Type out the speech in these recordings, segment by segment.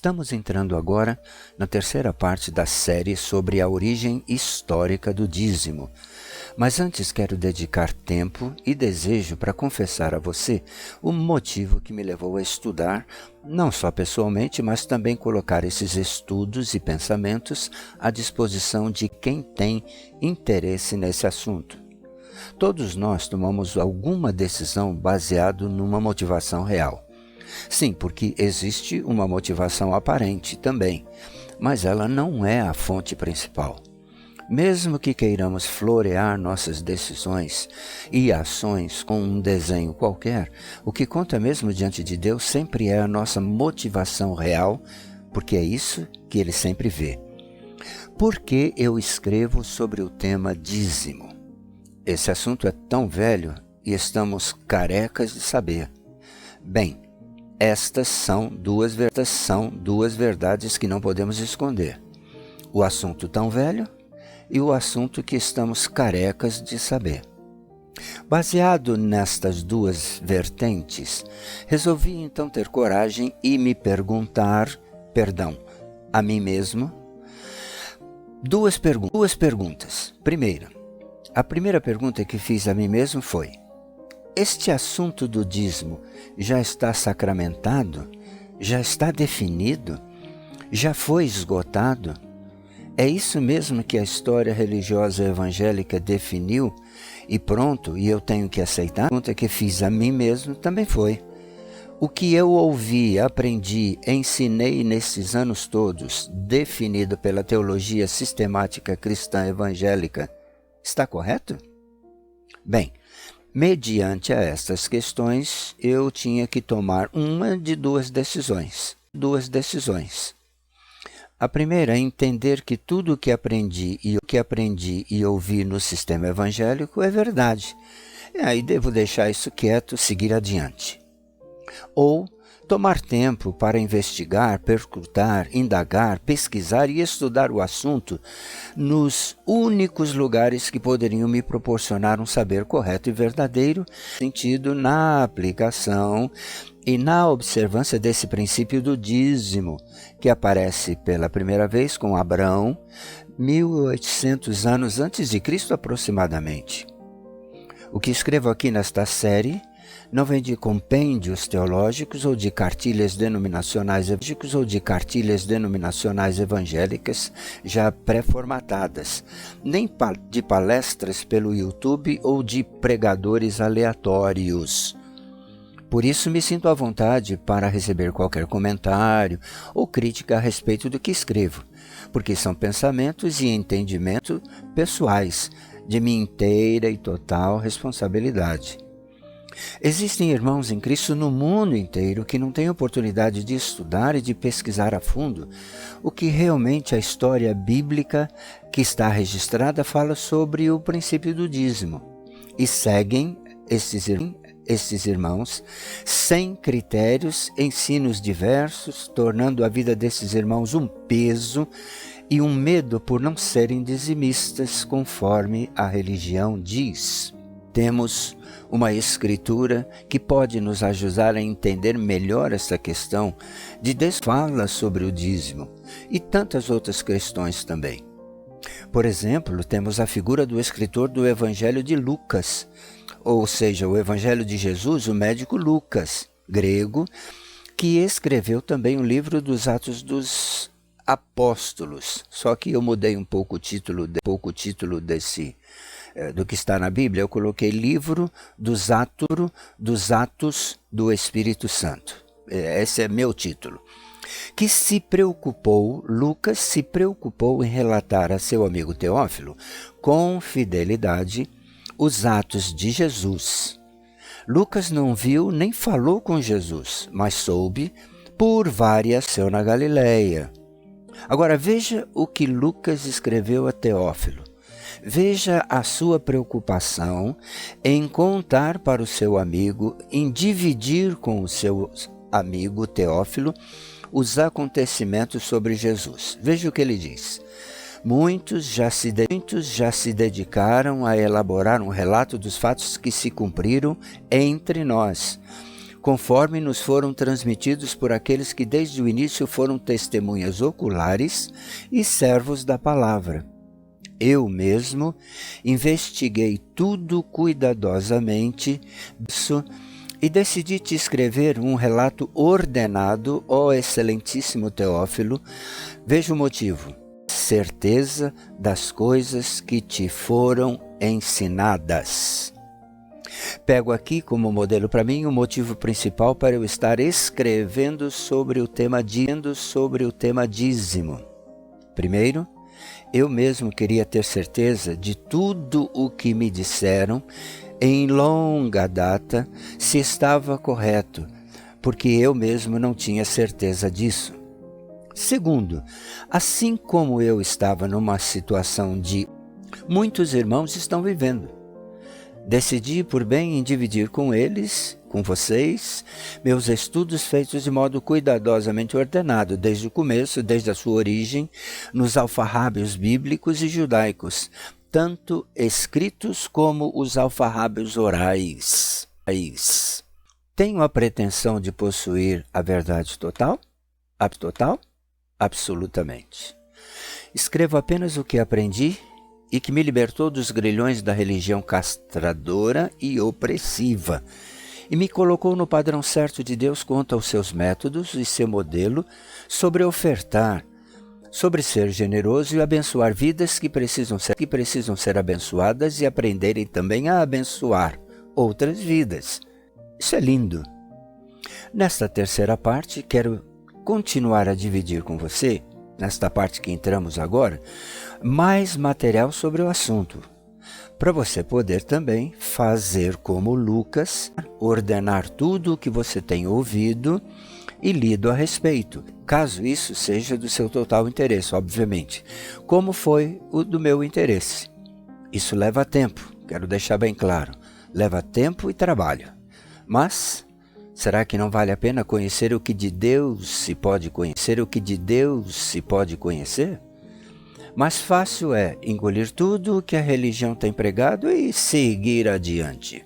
Estamos entrando agora na terceira parte da série sobre a origem histórica do dízimo. Mas antes quero dedicar tempo e desejo para confessar a você o motivo que me levou a estudar, não só pessoalmente, mas também colocar esses estudos e pensamentos à disposição de quem tem interesse nesse assunto. Todos nós tomamos alguma decisão baseado numa motivação real. Sim, porque existe uma motivação aparente também, mas ela não é a fonte principal. Mesmo que queiramos florear nossas decisões e ações com um desenho qualquer, o que conta mesmo diante de Deus sempre é a nossa motivação real, porque é isso que Ele sempre vê. Por que eu escrevo sobre o tema dízimo? Esse assunto é tão velho e estamos carecas de saber. Bem, estas são duas verdades que não podemos esconder. O assunto tão velho e o assunto que estamos carecas de saber. Baseado nestas duas vertentes, resolvi então ter coragem e me perguntar, a mim mesmo, duas perguntas. A primeira pergunta que fiz a mim mesmo foi: este assunto do dízimo já está sacramentado? Já está definido? Já foi esgotado? É isso mesmo que a história religiosa evangélica definiu e pronto, e eu tenho que aceitar? A pergunta que fiz a mim mesmo também foi: o que eu ouvi, aprendi, ensinei nesses anos todos, definido pela teologia sistemática cristã evangélica, está correto? Bem, mediante a estas questões, eu tinha que tomar uma de duas decisões. A primeira é entender que tudo o que aprendi e ouvi no sistema evangélico é verdade. E aí devo deixar isso quieto, seguir adiante. Ou tomar tempo para investigar, perscrutar, indagar, pesquisar e estudar o assunto nos únicos lugares que poderiam me proporcionar um saber correto e verdadeiro, sentido na aplicação e na observância desse princípio do dízimo, que aparece pela primeira vez com Abraão, 1800 anos antes de Cristo aproximadamente. O que escrevo aqui nesta série não vem de compêndios teológicos ou de cartilhas denominacionais evangélicas já pré-formatadas, nem de palestras pelo YouTube ou de pregadores aleatórios. Por isso me sinto à vontade para receber qualquer comentário ou crítica a respeito do que escrevo, porque são pensamentos e entendimento pessoais, de minha inteira e total responsabilidade. Existem irmãos em Cristo no mundo inteiro que não têm oportunidade de estudar e de pesquisar a fundo o que realmente a história bíblica que está registrada fala sobre o princípio do dízimo e seguem estes irmãos sem critérios, ensinos diversos, tornando a vida desses irmãos um peso e um medo por não serem dizimistas conforme a religião diz. Temos uma escritura que pode nos ajudar a entender melhor essa questão de fala sobre o dízimo e tantas outras questões também. Por exemplo, temos a figura do escritor do Evangelho de Lucas, ou seja, o Evangelho de Jesus, o médico Lucas, grego, que escreveu também o livro dos Atos dos Apóstolos. Só que eu mudei um pouco o título do que está na Bíblia, eu coloquei livro dos Atos do Espírito Santo. Esse é meu título. Lucas se preocupou em relatar a seu amigo Teófilo, com fidelidade, os atos de Jesus. Lucas não viu nem falou com Jesus, mas soube por várias na Galileia. Agora veja o que Lucas escreveu a Teófilo. Veja a sua preocupação em contar para o seu amigo, em dividir com o seu amigo Teófilo os acontecimentos sobre Jesus. Veja o que ele diz. Muitos já se dedicaram a elaborar um relato dos fatos que se cumpriram entre nós, conforme nos foram transmitidos por aqueles que desde o início foram testemunhas oculares e servos da palavra. Eu mesmo investiguei tudo cuidadosamente e decidi te escrever um relato ordenado, ó excelentíssimo Teófilo. Veja o motivo: certeza das coisas que te foram ensinadas. Pego aqui como modelo para mim o motivo principal para eu estar escrevendo sobre o tema dízimo. Primeiro, eu mesmo queria ter certeza de tudo o que me disseram em longa data se estava correto, porque eu mesmo não tinha certeza disso. Segundo, assim como eu estava numa situação de muitos irmãos estão vivendo, decidi por bem em dividir com eles, com vocês, meus estudos feitos de modo cuidadosamente ordenado, desde o começo, desde a sua origem, nos alfarrábios bíblicos e judaicos, tanto escritos como os alfarrábios orais. Tenho a pretensão de possuir a verdade total? Absolutamente. Escrevo apenas o que aprendi e que me libertou dos grilhões da religião castradora e opressiva, e me colocou no padrão certo de Deus quanto aos seus métodos e seu modelo sobre ofertar, sobre ser generoso e abençoar vidas que precisam ser abençoadas e aprenderem também a abençoar outras vidas. Isso é lindo. Nesta terceira parte, quero continuar a dividir com você, nesta parte que entramos agora, mais material sobre o assunto, para você poder também fazer como Lucas, ordenar tudo o que você tem ouvido e lido a respeito, caso isso seja do seu total interesse, obviamente, como foi o do meu interesse. Isso leva tempo, quero deixar bem claro, leva tempo e trabalho, mas será que não vale a pena conhecer o que de Deus se pode conhecer? Mais fácil é engolir tudo o que a religião tem pregado e seguir adiante.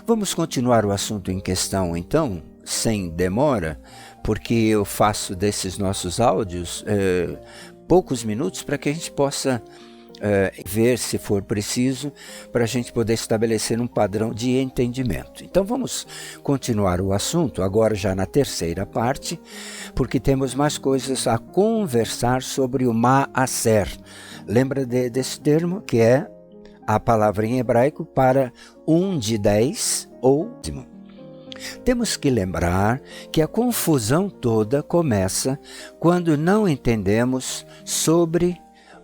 Vamos continuar o assunto em questão, então, sem demora, porque eu faço desses nossos áudios poucos minutos para que a gente possa ver, se for preciso, para a gente poder estabelecer um padrão de entendimento. Então vamos continuar o assunto, agora já na terceira parte, porque temos mais coisas a conversar sobre o Maaser. Lembra desse termo, que é a palavra em hebraico para 10 ou dízimo. Temos que lembrar que a confusão toda começa quando não entendemos sobre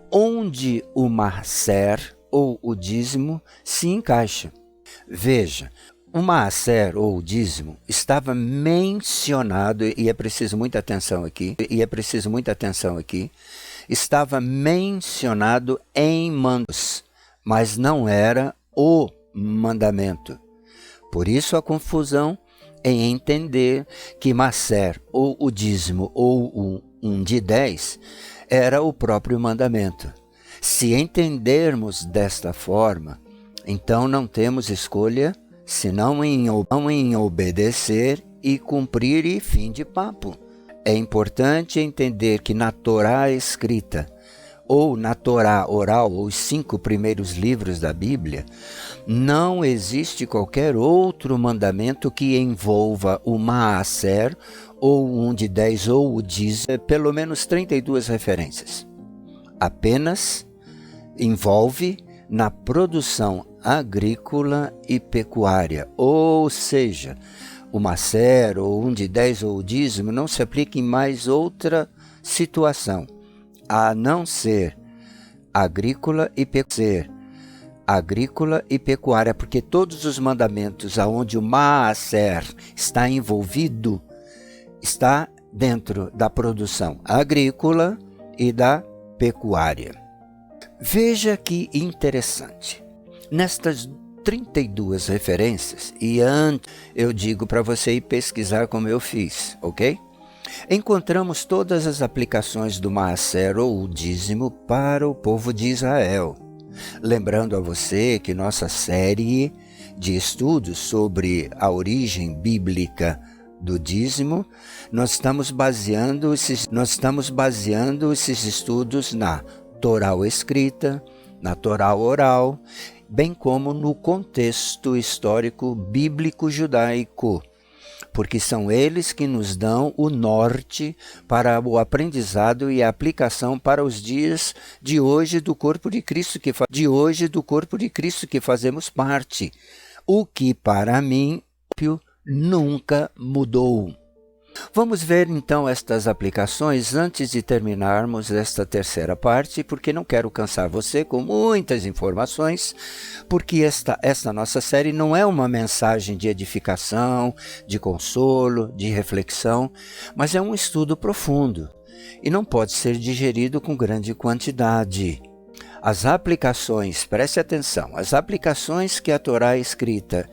onde o maaser ou o dízimo se encaixa. Veja, o maaser ou o dízimo estava mencionado, e é preciso muita atenção aqui, estava mencionado em mandos, mas não era o mandamento. Por isso a confusão em entender que maaser ou o dízimo ou o de 10 era o próprio mandamento. Se entendermos desta forma, então não temos escolha senão em obedecer e cumprir, e fim de papo. É importante entender que na Torá escrita, ou na Torá oral, os 5 primeiros livros da Bíblia, não existe qualquer outro mandamento que envolva o maaser, ou de 10 ou o dízimo, pelo menos 32 referências. Apenas envolve na produção agrícola e pecuária, ou seja, o maaser, ou de 10 ou o dízimo não se aplica em mais outra situação, a não ser agrícola e pecuária, porque todos os mandamentos aonde o maaser está envolvido está dentro da produção agrícola e da pecuária. Veja que interessante. Nestas 32 referências, e antes eu digo para você ir pesquisar como eu fiz, ok? Encontramos todas as aplicações do maaser ou o dízimo para o povo de Israel. Lembrando a você que nossa série de estudos sobre a origem bíblica do dízimo, nós estamos baseando esses estudos na Torá escrita, na Torá oral, bem como no contexto histórico bíblico judaico, porque são eles que nos dão o norte para o aprendizado e a aplicação para os dias de hoje do corpo de Cristo que fazemos parte, o que para mim nunca mudou. Vamos ver então estas aplicações antes de terminarmos esta terceira parte, porque não quero cansar você com muitas informações, porque esta nossa série não é uma mensagem de edificação, de consolo, de reflexão, mas é um estudo profundo e não pode ser digerido com grande quantidade. As aplicações, preste atenção, as aplicações que a Torá escrita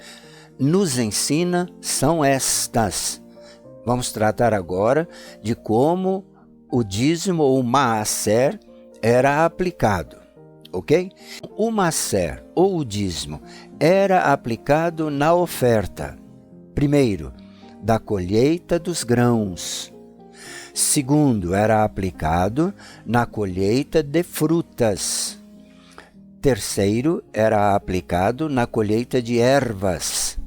nos ensina são estas. Vamos tratar agora de como o dízimo ou maaser era aplicado, ok? O maaser ou o dízimo era aplicado na oferta, primeiro, da colheita dos grãos. Segundo, era aplicado na colheita de frutas. Terceiro, era aplicado na colheita de ervas.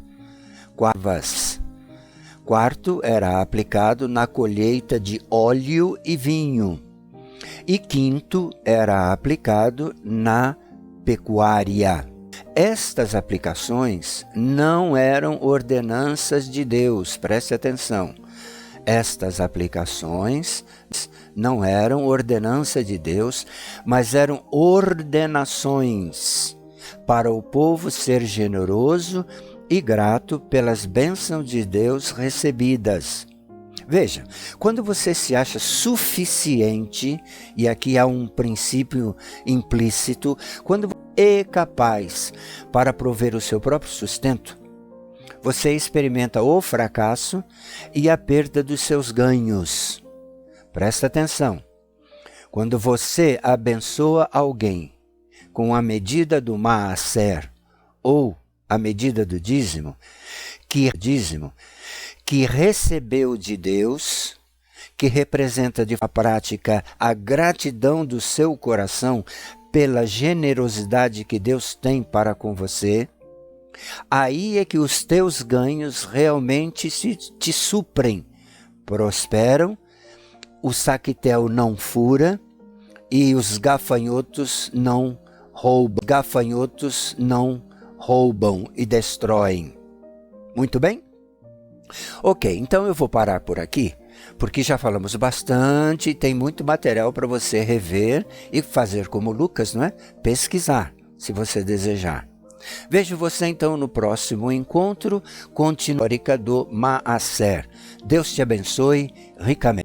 Quarto, era aplicado na colheita de óleo e vinho. E quinto, era aplicado na pecuária. Estas aplicações não eram ordenanças de Deus, preste atenção. Estas aplicações não eram ordenança de Deus, mas eram ordenações para o povo ser generoso e grato pelas bênçãos de Deus recebidas. Veja, quando você se acha suficiente, e aqui há um princípio implícito, quando você é capaz para prover o seu próprio sustento, você experimenta o fracasso e a perda dos seus ganhos. Presta atenção. Quando você abençoa alguém com a medida do maaser ou a medida do dízimo, que recebeu de Deus, que representa de prática a gratidão do seu coração pela generosidade que Deus tem para com você, aí é que os teus ganhos realmente te suprem, prosperam, o saquitel não fura e os gafanhotos não roubam e destroem. Muito bem? Ok, então eu vou parar por aqui, porque já falamos bastante e tem muito material para você rever e fazer como Lucas, não é? Pesquisar, se você desejar. Vejo você então no próximo encontro histórica do Maaser. Deus te abençoe ricamente.